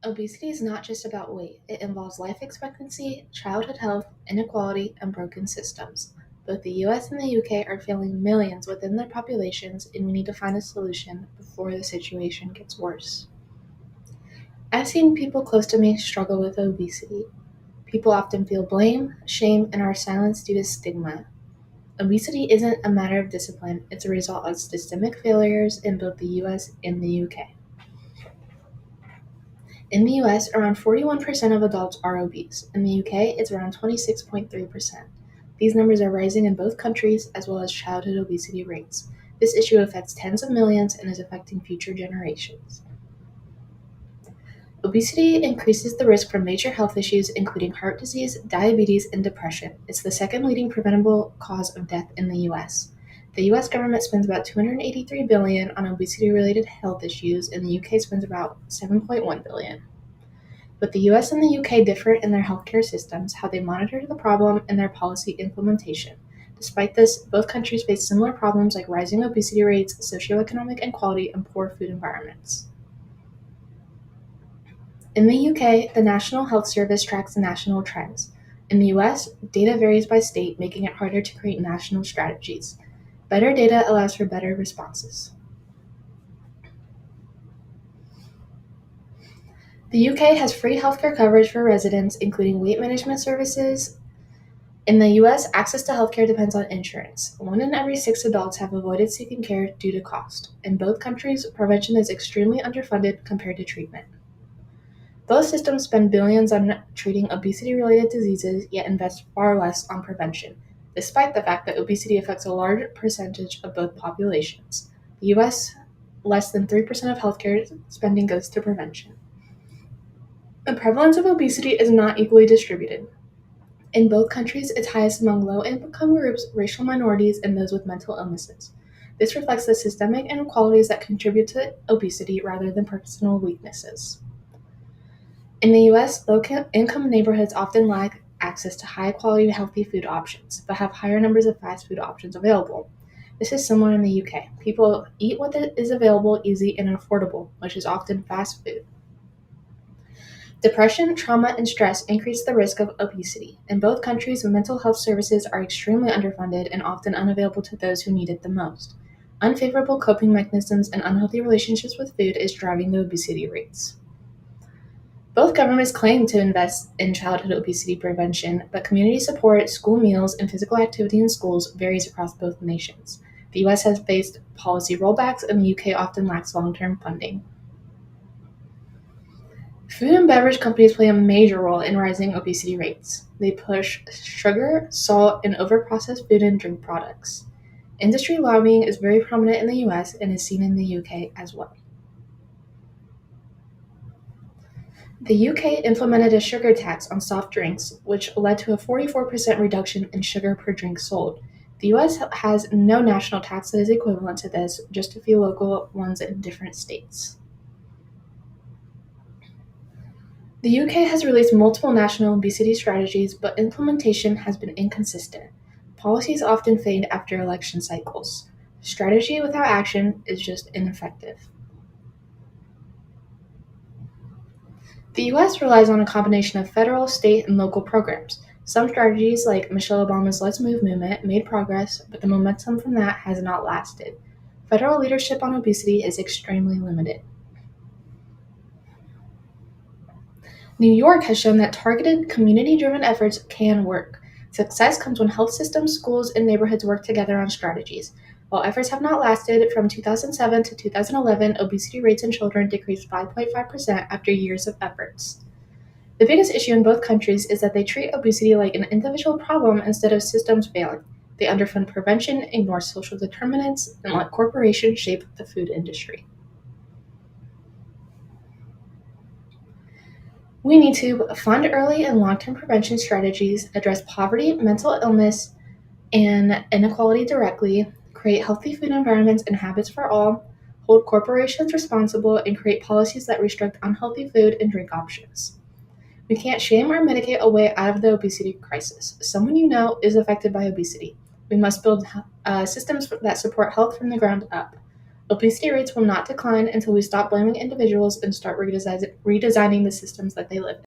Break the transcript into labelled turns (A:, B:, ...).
A: Obesity is not just about weight, it involves life expectancy, childhood health, inequality, and broken systems. Both the US and the UK are failing millions within their populations, and we need to find a solution before the situation gets worse. I've seen people close to me struggle with obesity. People often feel blame, shame, and are silenced due to stigma. Obesity isn't a matter of discipline, it's a result of systemic failures in both the US and the UK. In the US, around 41% of adults are obese. In the UK, it's around 26.3%. These numbers are rising in both countries, as well as childhood obesity rates. This issue affects tens of millions and is affecting future generations. Obesity increases the risk for major health issues, including heart disease, diabetes, and depression. It's the second leading preventable cause of death in the US. The US government spends about $283 billion on obesity-related health issues, and the UK spends about $7.1 billion. But the US and the UK differ in their healthcare systems, how they monitor the problem, and their policy implementation. Despite this, both countries face similar problems like rising obesity rates, socioeconomic inequality, and poor food environments. In the UK, the National Health Service tracks national trends. In the US, data varies by state, making it harder to create national strategies. Better data allows for better responses. The UK has free healthcare coverage for residents, including weight management services. In the US, access to healthcare depends on insurance. 1 in every 6 adults have avoided seeking care due to cost. In both countries, prevention is extremely underfunded compared to treatment. Both systems spend billions on treating obesity-related diseases, yet invest far less on prevention, despite the fact that obesity affects a large percentage of both populations. The US, less than 3% of healthcare spending goes to prevention. The prevalence of obesity is not equally distributed. In both countries, it's highest among low-income groups, racial minorities, and those with mental illnesses. This reflects the systemic inequalities that contribute to obesity rather than personal weaknesses. In the US, low-income neighborhoods often lack access to high-quality, healthy food options, but have higher numbers of fast food options available. This is similar in the UK. People eat what is available, easy, and affordable, which is often fast food. Depression, trauma, and stress increase the risk of obesity. In both countries, mental health services are extremely underfunded and often unavailable to those who need it the most. Unfavorable coping mechanisms and unhealthy relationships with food is driving the obesity rates. Both governments claim to invest in childhood obesity prevention, but community support, school meals, and physical activity in schools varies across both nations. The US has faced policy rollbacks, and the UK often lacks long-term funding. Food and beverage companies play a major role in rising obesity rates. They push sugar, salt, and overprocessed food and drink products. Industry lobbying is very prominent in the US and is seen in the UK as well. The UK implemented a sugar tax on soft drinks, which led to a 44% reduction in sugar per drink sold. The US has no national tax that is equivalent to this, just a few local ones in different states. The UK has released multiple national obesity strategies, but implementation has been inconsistent. Policies often fade after election cycles. Strategy without action is just ineffective. The US relies on a combination of federal, state, and local programs. Some strategies, like Michelle Obama's Let's Move movement, made progress, but the momentum from that has not lasted. Federal leadership on obesity is extremely limited. New York has shown that targeted, community-driven efforts can work. Success comes when health systems, schools, and neighborhoods work together on strategies. While efforts have not lasted, from 2007 to 2011, obesity rates in children decreased 5.5% after years of efforts. The biggest issue in both countries is that they treat obesity like an individual problem instead of systems failing. They underfund prevention, ignore social determinants, and let corporations shape the food industry. We need to fund early and long-term prevention strategies, address poverty, mental illness, and inequality directly, create healthy food environments and habits for all, hold corporations responsible, and create policies that restrict unhealthy food and drink options. We can't shame or mitigate a way out of the obesity crisis. Someone you know is affected by obesity. We must build systems that support health from the ground up. Obesity rates will not decline until we stop blaming individuals and start redesigning the systems that they live in.